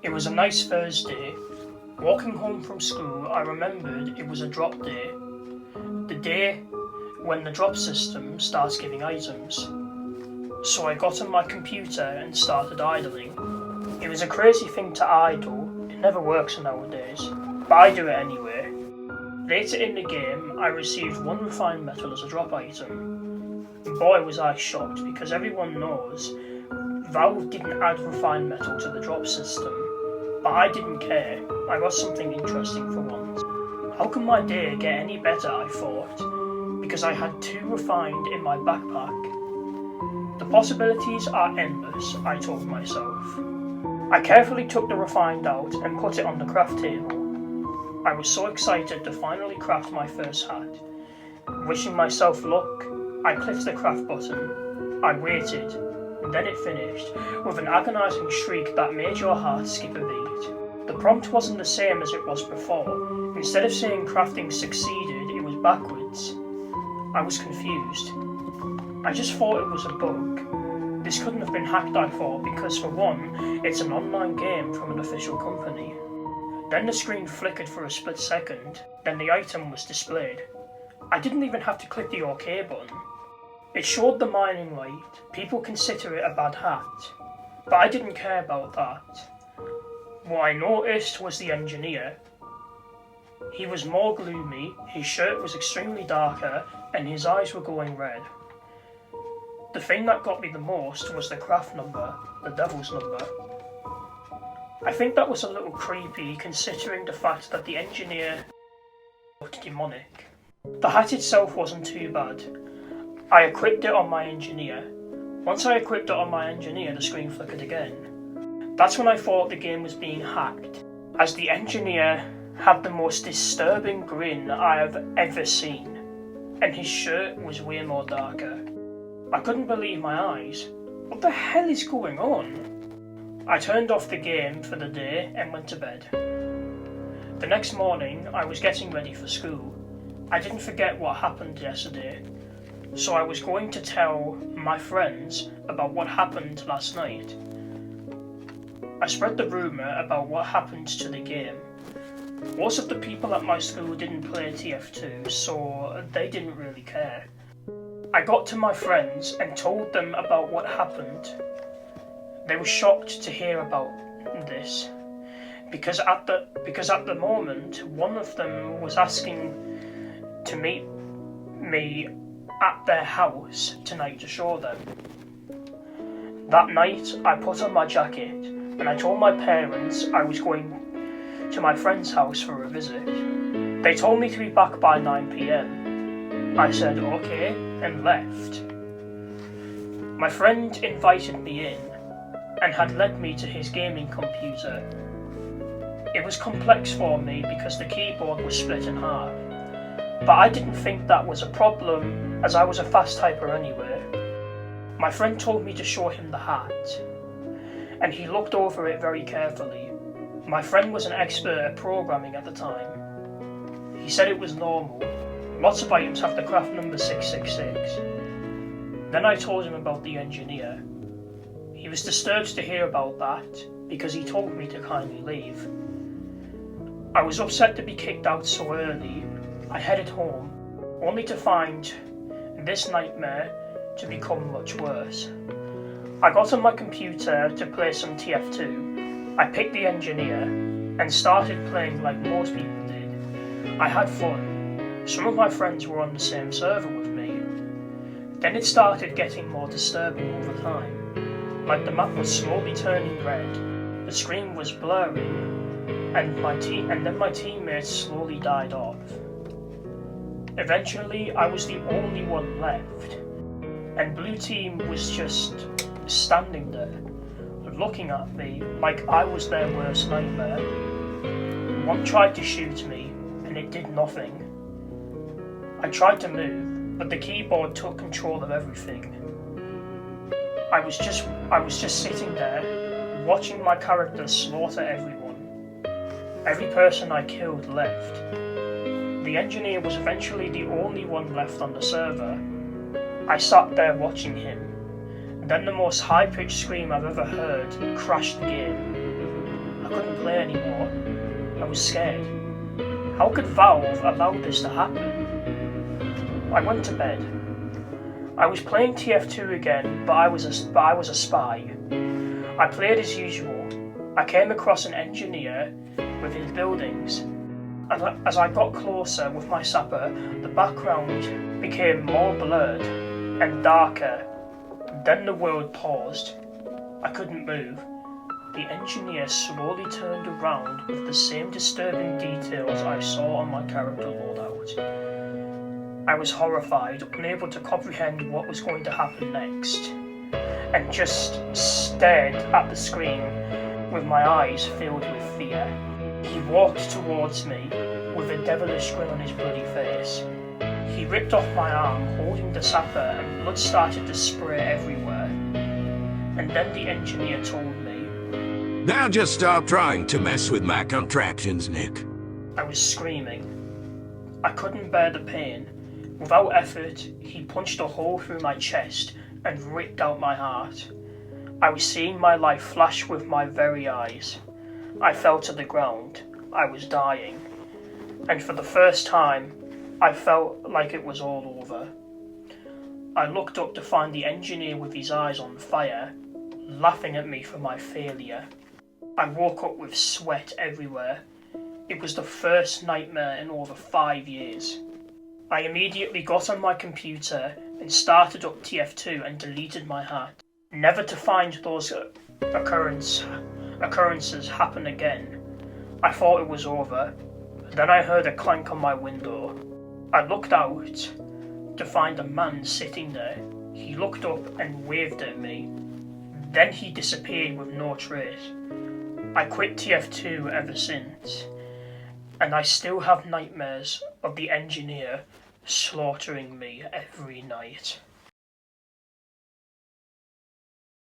It was a nice Thursday. Walking home from school, I remembered it was a drop day. The day when the drop system starts giving items. So I got on my computer and started idling. It was a crazy thing to idle. It never works nowadays, but I do it anyway. Later in the game, I received one refined metal as a drop item. Boy was I shocked, because everyone knows Valve didn't add refined metal to the drop system. But I didn't care. I got something interesting for once. How can my day get any better, I thought, because I had 2 refined in my backpack. The possibilities are endless, I told myself. I carefully took the refined out and put it on the craft table. I was so excited to finally craft my first hat. Wishing myself luck, I clicked the craft button. I waited, and then it finished, with an agonising shriek that made your heart skip a beat. The prompt wasn't the same as it was before. Instead of saying crafting succeeded, it was backwards. I was confused. I just thought it was a bug. This couldn't have been hacked, I thought, because for one, it's an online game from an official company. Then the screen flickered for a split second, then the item was displayed. I didn't even have to click the OK button. It showed the mining light. People consider it a bad hat, but I didn't care about that. What I noticed was the engineer. He was more gloomy, his shirt was extremely darker, and his eyes were glowing red. The thing that got me the most was the craft number, the devil's number. I think that was a little creepy, considering the fact that the engineer looked demonic. The hat itself wasn't too bad. I equipped it on my engineer. Once I equipped it on my engineer, the screen flickered again. That's when I thought the game was being hacked, as the engineer had the most disturbing grin I have ever seen, and his shirt was way more darker. I couldn't believe my eyes. What the hell is going on? I turned off the game for the day and went to bed. The next morning, I was getting ready for school. I didn't forget what happened yesterday, so I was going to tell my friends about what happened last night. I spread the rumour about what happened to the game. Most of the people at my school didn't play TF2, so they didn't really care. I got to my friends and told them about what happened. They were shocked to hear about this, because at the moment, one of them was asking to meet me at their house tonight to show them. That night, I put on my jacket and I told my parents I was going to my friend's house for a visit. They told me to be back by 9 p.m. I said okay and left. My friend invited me in and had led me to his gaming computer. It was complex for me because the keyboard was split in half, but I didn't think that was a problem as I was a fast typer anyway. My friend told me to show him the hat, and he looked over it very carefully. My friend was an expert at programming at the time. He said it was normal. Lots of items have the craft number 666. Then I told him about the engineer. He was disturbed to hear about that because he told me to kindly leave. I was upset to be kicked out so early. I headed home, only to find this nightmare to become much worse. I got on my computer to play some TF2. I picked the engineer and started playing like most people did. I had fun. Some of my friends were on the same server with me. Then it started getting more disturbing over time. Like the map was slowly turning red, the screen was blurring, and then my teammates slowly died off. Eventually, I was the only one left, and blue team was just standing there, looking at me like I was their worst nightmare. One tried to shoot me, and it did nothing. I tried to move, but the keyboard took control of everything. I was just sitting there, watching my character slaughter everyone. Every person I killed left. The engineer was eventually the only one left on the server. I sat there watching him. Then the most high-pitched scream I've ever heard crashed the game. couldn't play anymore. I was scared. How could Valve allow this to happen? I went to bed. I was playing TF2 again, but I was a spy. I played as usual. I came across an engineer with his buildings. And as I got closer with my sapper, the background became more blurred and darker. Then the world paused. I couldn't move. The engineer slowly turned around with the same disturbing details I saw on my character loadout. I was horrified, unable to comprehend what was going to happen next, and just stared at the screen with my eyes filled with fear. He walked towards me with a devilish grin on his bloody face. He ripped off my arm, holding the sapper, and blood started to spray everywhere. And then the engineer told me, "Now just stop trying to mess with my contraptions, Nick." I was screaming. I couldn't bear the pain. Without effort, he punched a hole through my chest and ripped out my heart. I was seeing my life flash with my very eyes. I fell to the ground. I was dying. And for the first time, I felt like it was all over. I looked up to find the engineer with his eyes on fire, laughing at me for my failure. I woke up with sweat everywhere. It was the first nightmare in over 5 years. I immediately got on my computer and started up TF2 and deleted my hat, never to find those occurrences happen again. I thought it was over. Then I heard a clank on my window. I looked out to find a man sitting there. He looked up and waved at me. Then he disappeared with no trace. I quit TF2 ever since, and I still have nightmares of the engineer slaughtering me every night.